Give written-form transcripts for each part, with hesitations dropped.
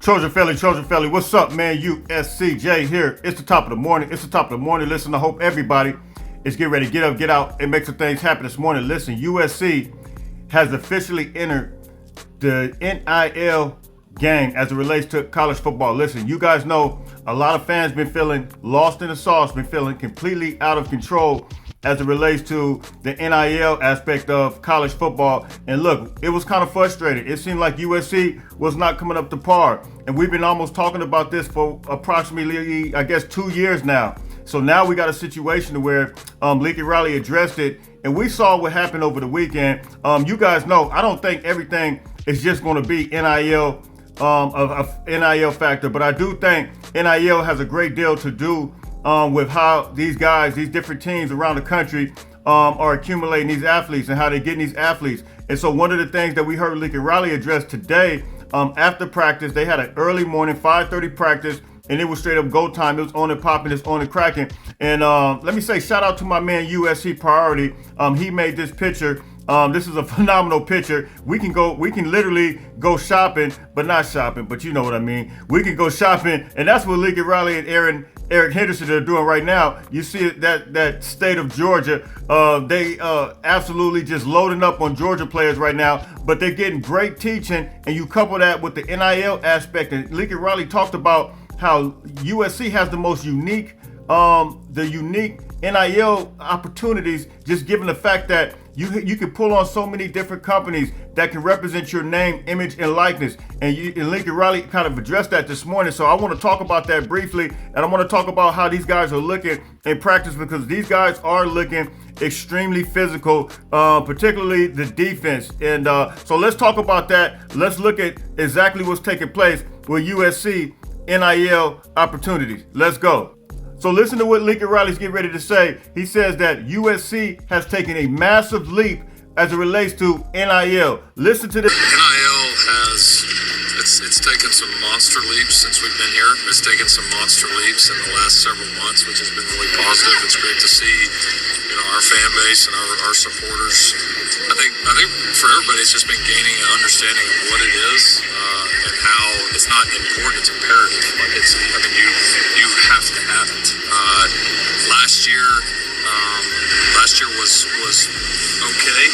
Trojan Felly, what's up, man? USCJ here. It's the top of the morning. Listen, I hope everybody is getting ready to get up, get out, and make some things happen this morning. Listen, USC has officially entered the NIL game as it relates to college football. Listen, you guys know a lot of fans been feeling lost in the sauce, been feeling completely out of control as it relates to the NIL aspect of college football. And look, it was kind of frustrating. It seemed like USC was not coming up to par. And we've been almost talking about this for approximately, 2 years now. So now we got a situation where Lincoln Riley addressed it, and we saw what happened over the weekend. You guys know, I don't think everything is just going to be NIL, NIL factor, but I do think NIL has a great deal to do with how these guys, these different teams around the country are accumulating these athletes and how they're getting these athletes. And so one of the things that we heard Lincoln Riley address today, after practice, they had an early morning 5:30 practice, and it was straight up go time. It was on and popping, it's on and cracking. And let me say shout out to my man USC Priority. He made this picture. This is a phenomenal picture. We can literally go shopping, but not shopping, but you know what I mean. We can go shopping, and that's what Lincoln Riley and Eric Henderson are doing right now. You see that state of Georgia, they absolutely just loading up on Georgia players right now, but they're getting great teaching, and you couple that with the NIL aspect, and Lincoln Riley talked about how USC has the most unique NIL opportunities, just given the fact that you can pull on so many different companies that can represent your name, image, and likeness. And Lincoln Riley kind of addressed that this morning. So I want to talk about that briefly, and I want to talk about how these guys are looking in practice, because these guys are looking extremely physical, particularly the defense. And so let's talk about that. Let's look at exactly what's taking place with USC NIL opportunities. Let's go. So listen to what Lincoln Riley's getting ready to say. He says that USC has taken a massive leap as it relates to NIL. Listen to this. NIL it's taken some monster leaps since we've been here. It's taken some monster leaps in the last several months, which has been really positive. It's great to see, our fan base and our supporters. I think for everybody, it's just been gaining an understanding of what it is and how it's not important; it's imperative. You have to have it. Last year was okay.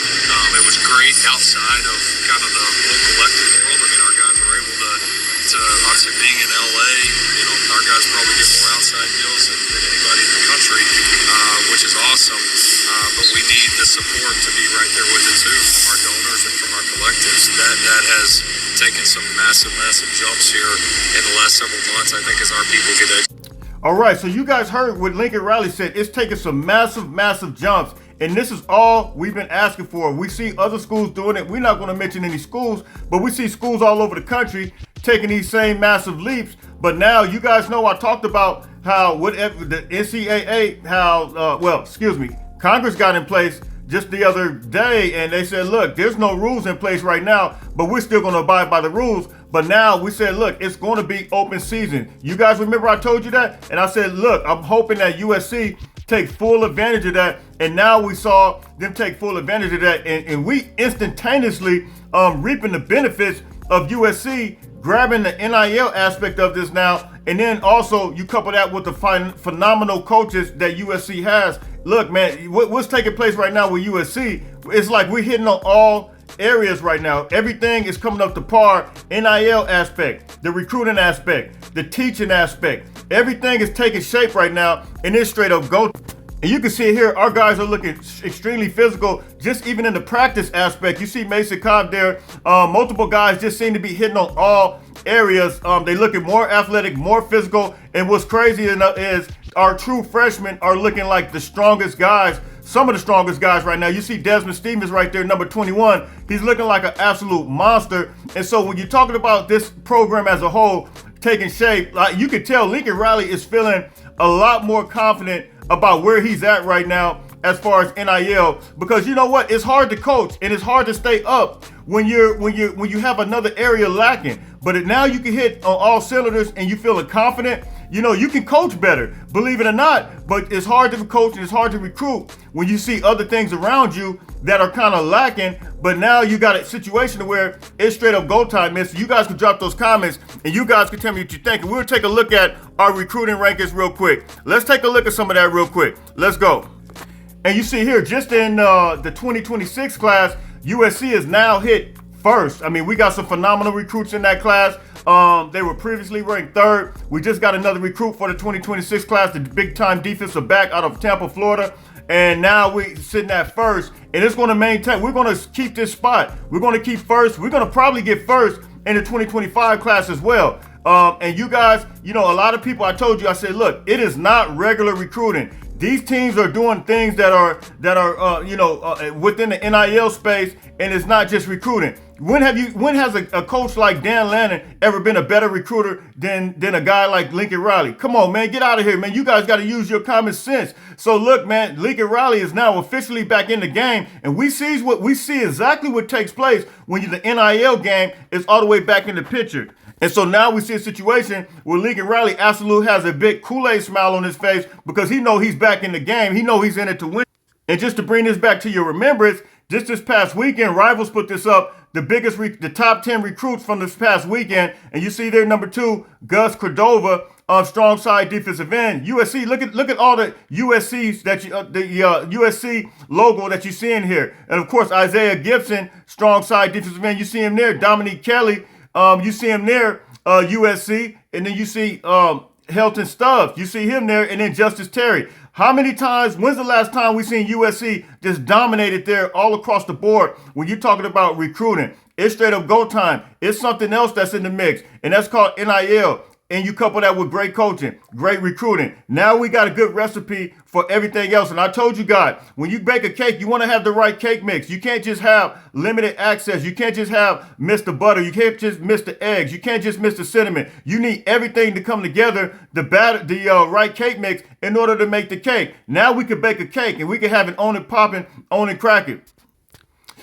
It was great outside of kind of the whole collective world. Our guys were able to obviously being in LA, our guys probably get more outside deals than anybody in the country, which is awesome. But we need the support to be right there with it too, from our donors and from our collectives. That has taken some massive jumps here in the last several months, I think, as our people get educated. All right, so you guys heard what Lincoln Riley said. It's taken some massive jumps, and this is all we've been asking for. We see other schools doing it. We're not going to mention any schools, but we see schools all over the country taking these same massive leaps. But now you guys know I talked about how whatever the NCAA, Congress got in place just the other day, and they said, look, there's no rules in place right now, but we're still going to abide by the rules. But now we said, look, it's going to be open season. You guys remember I told you that? And I said, look, I'm hoping that USC take full advantage of that. And now we saw them take full advantage of that. And we instantaneously reaping the benefits of USC grabbing the NIL aspect of this now. And then also you couple that with the phenomenal coaches that USC has. Look, man, what's taking place right now with USC, it's like we're hitting on all areas right now. Everything is coming up to par. NIL aspect, the recruiting aspect, the teaching aspect, everything is taking shape right now, and it's straight up go. And you can see here, our guys are looking extremely physical, just even in the practice aspect. You see Mason Cobb there. Multiple guys just seem to be hitting on all areas. They looking more athletic, more physical. And what's crazy enough is our true freshmen are looking like the strongest guys, some of the strongest guys right now. You see Desmond Stevens right there, number 21. He's looking like an absolute monster. And so when you're talking about this program as a whole taking shape, like you can tell Lincoln Riley is feeling a lot more confident about where he's at right now as far as NIL, because you know what? It's hard to coach and it's hard to stay up when you have another area lacking. But now you can hit on all cylinders and you feeling confident. You can coach better, believe it or not, but it's hard to coach and it's hard to recruit when you see other things around you that are kind of lacking, but now you got a situation where it's straight up go time, man. So you guys can drop those comments and you guys can tell me what you think. And we'll take a look at our recruiting rankings real quick. Let's take a look at some of that real quick. Let's go. And you see here, just in the 2026 class, USC is now hit first. I mean, we got some phenomenal recruits in that class. They were previously ranked third. We just got another recruit for the 2026 class, the big-time defensive back out of Tampa, Florida. And now we're sitting at first, and it's going to maintain. We're going to keep this spot. We're going to keep first. We're going to probably get first in the 2025 class as well. And you guys, you know, a lot of people, I told you, I said, look, it is not regular recruiting. These teams are doing things that are within the NIL space, and it's not just recruiting. When has a coach like Dan Lannon ever been a better recruiter than a guy like Lincoln Riley? Come on, man, get out of here, man. You guys got to use your common sense. So look, man, Lincoln Riley is now officially back in the game, and we see exactly what takes place when the NIL game is all the way back in the picture. And so now we see a situation where Lincoln Riley absolutely has a big Kool-Aid smile on his face because he knows he's back in the game. He knows he's in it to win. And just to bring this back to your remembrance, just this past weekend, Rivals put this up, the top 10 recruits from this past weekend. And you see there, number 2, Gus Cordova, strong side defensive end. USC, look at all the USCs that USC logo that you see in here. And of course, Isaiah Gibson, strong side defensive end. You see him there. Dominique Kelly, you see him there, USC, and then you see Helton Stubbs. You see him there, and then Justice Terry. How many times, when's the last time we seen USC just dominated there all across the board when you're talking about recruiting? It's straight up go time. It's something else that's in the mix, and that's called NIL. And you couple that with great coaching, great recruiting. Now we got a good recipe for everything else. And I told you guys, when you bake a cake, you want to have the right cake mix. You can't just have limited access. You can't just have miss the butter. You can't just miss the eggs. You can't just miss the cinnamon. You need everything to come together, the right cake mix in order to make the cake. Now we can bake a cake and we can have it on and popping, on and cracking.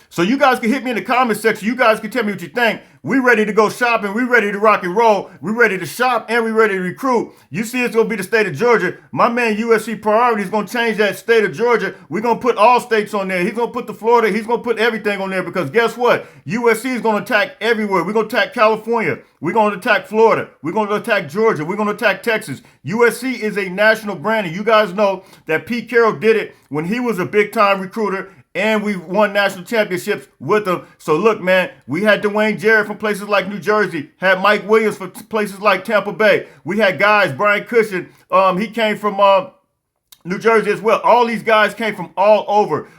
So you guys can hit me in the comment section. You guys can tell me what you think. We ready to go shopping. We ready to rock and roll. We ready to shop and we ready to recruit. You see it's going to be the state of Georgia. My man USC Priority is going to change that state of Georgia. We're going to put all states on there. He's going to put the Florida. He's going to put everything on there because guess what? USC is going to attack everywhere. We're going to attack California. We're going to attack Florida. We're going to attack Georgia. We're going to attack Texas. USC is a national brand. And you guys know that Pete Carroll did it when he was a big-time recruiter. And we won national championships with them. So look, man, we had Dwayne Jarrett from places like New Jersey, had Mike Williams from places like Tampa Bay. We had guys, Brian Cushion, he came from New Jersey as well. All these guys came from all over.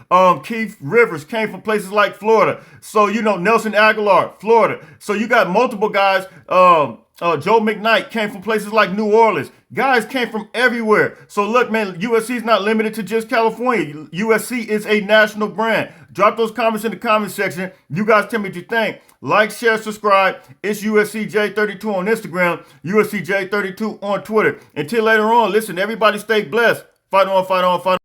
Keith Rivers came from places like Florida. So, you know, Nelson Aguilar, Florida. So you got multiple guys. Joe McKnight came from places like New Orleans. Guys came from everywhere. So look, man, USC is not limited to just California. USC is a national brand. Drop those comments in the comment section. You guys tell me what you think. Like, share, subscribe. It's USCJ32 on Instagram, USCJ32 on Twitter. Until later on, listen, everybody stay blessed. Fight on, fight on, fight on.